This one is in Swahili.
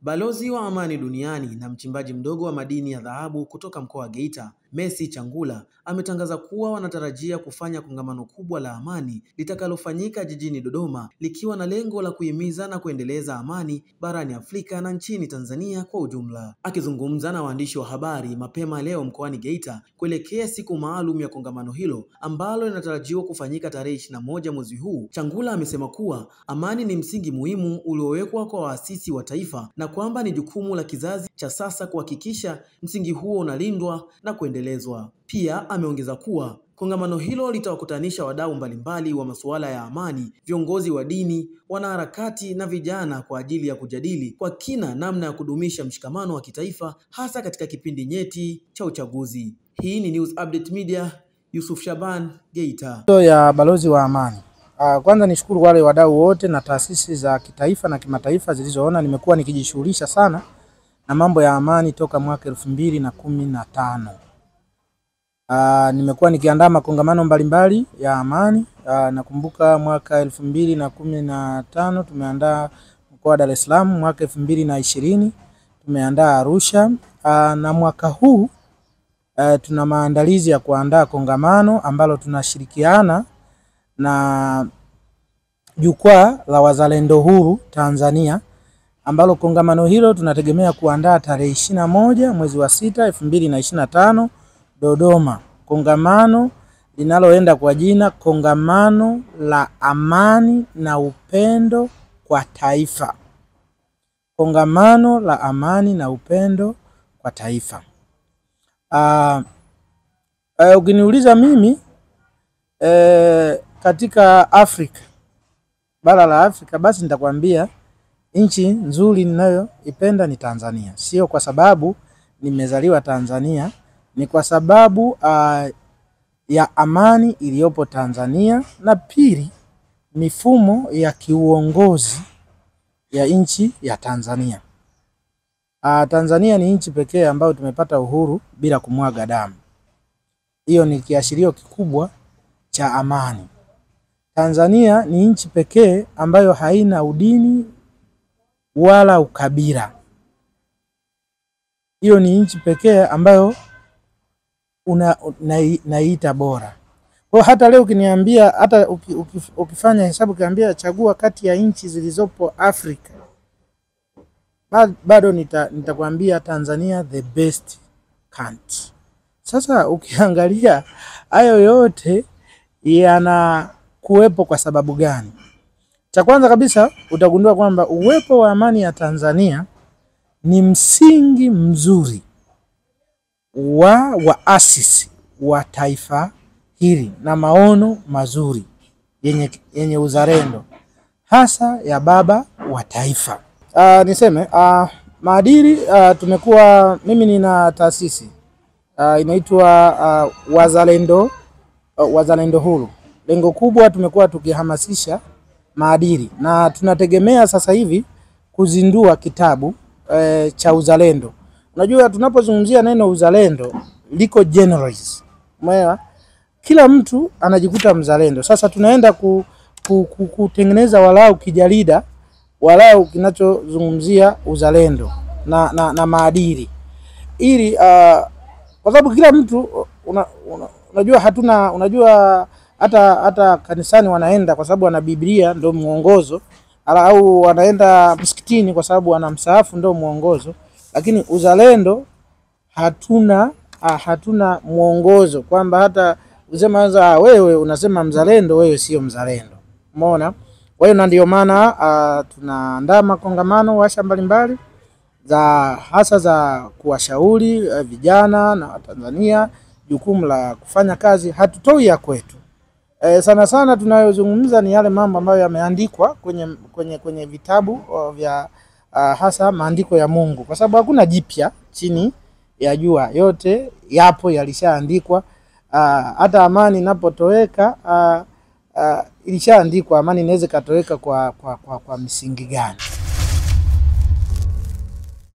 Balozi wa amani duniani na mchimbaji mdogo wa madini ya dhahabu kutoka mkoa wa Geita, Messi Changula, ametangaza kuwa wanatarajia kufanya kongamano kubwa la amani litakalofanyika jijini Dodoma, likiwa na lengo la kuhimiza na kuendeleza amani barani Afrika na nchini Tanzania kwa ujumla. Akizungumza na waandishi wa habari mapema leo mkoani Geita kuelekea siku maalum ya kongamano hilo ambalo linatarajiwa kufanyika tarehe 21 mwezi huu, Changula amesema kuwa amani ni msingi muhimu uliowekwa kwa waasisi wa taifa na kwamba ni jukumu la kizazi cha sasa kuhakikisha msingi huo unalindwa na kuendelezwa. Pia ameongeza kuwa kongamano hilo litawakutanisha wadau mbalimbali wa masuala ya amani, viongozi wa dini, wanaharakati na vijana kwa ajili ya kujadili kwa kina namna ya kudumisha mshikamano wa kitaifa hasa katika kipindi nyeti cha uchaguzi. Hii ni News Update Media, Yusuf Shaban, Geita. Ya balozi wa amani. Kwanza nishukuru wale wadau wote na taasisi za kitaifa na kimataifa zilizoona nimekuwa nikijishughulisha sana na mambo ya amani toka mwaka 2015. Nimekuwa nikiandaa makongamano mbalimbali ya amani. Nakumbuka mwaka 2015 tumeandaa mkoa wa Dar es Salaam, mwaka 2020 tumeandaa Arusha, na mwaka huu tuna maandalizi ya kuandaa kongamano ambalo tunashirikiana na jukwaa la wazalendo huru Tanzania, ambalo kongamano hilo tunategemea kuandaa tarehe 21 mwezi wa 6 2025 Dodoma. Kongamano linaloenda kwa jina Kongamano la Amani na Upendo kwa Taifa. Kongamano la Amani na Upendo kwa Taifa. Ukiniuliza mimi katika Afrika, bara la Afrika, basi nitakwambia nchi nzuri ninayoipenda ni Tanzania. Sio kwa sababu nimezaliwa Tanzania, ni kwa sababu ya amani iliyopo Tanzania, na pili mifumo ya kiuongozi ya nchi ya Tanzania. Tanzania ni nchi pekee ambayo tumepata uhuru bila kumwaga damu. Hiyo ni kiashirio kikubwa cha amani. Tanzania ni nchi pekee ambayo haina udini wala ukabila. Hiyo ni nchi pekee ambayo naita bora. Kwa hata leo ukiniambia, hata ukifanya hesabu ukiambia chagua kati ya nchi zilizopo Afrika, bado nitakwambia Tanzania the best country. Sasa ukiangalia hayo yote yana kuwepo kwa sababu gani? Cha kwanza kabisa utagundua kwamba uwepo wa amani ya Tanzania ni msingi mzuri wa waasisi wa taifa hili na maono mazuri yenye uzalendo hasa ya baba wa taifa. Niseme maadili, tumekuwa, mimi nina taasisi inaitwa wazalendo huru. Lengo kubwa tumekuwa tukihamasisha maadili, na tunategemea sasa hivi kuzindua kitabu cha uzalendo. Unajua tunapozungumzia neno uzalendo liko generalize. Umeelewa? Kila mtu anajikuta mzalendo. Sasa tunaenda kutengeneza walau kijarida walau kinachozungumzia uzalendo na maadili. Ili kwa sababu kila mtu unajua hata kanisani wanaenda kwa sababu wana Biblia ndio muongozo, au wanaenda msikitini kwa sababu wana msaafu ndio muongozo, lakini uzalendo hatuna muongozo, kwamba hata usema wewe unasema mzalendo, wewe sio mzalendo. Umeona? Kwa hiyo ndio maana tunaandaa makongamano washa mbalimbali hasa za kuwashauri vijana na Watanzania jukumu la kufanya kazi, hatutoi ya kwetu. Sana sana tunayozungumza ni yale mambo ambayo yameandikwa kwenye vitabu vya hasa maandiko ya Mungu, kwa sababu hakuna jipya chini ya jua, yote yapo yalishaandikwa. Hata amani inapotoweka ilishaandikwa amani inaweza katoweka kwa misingi gani.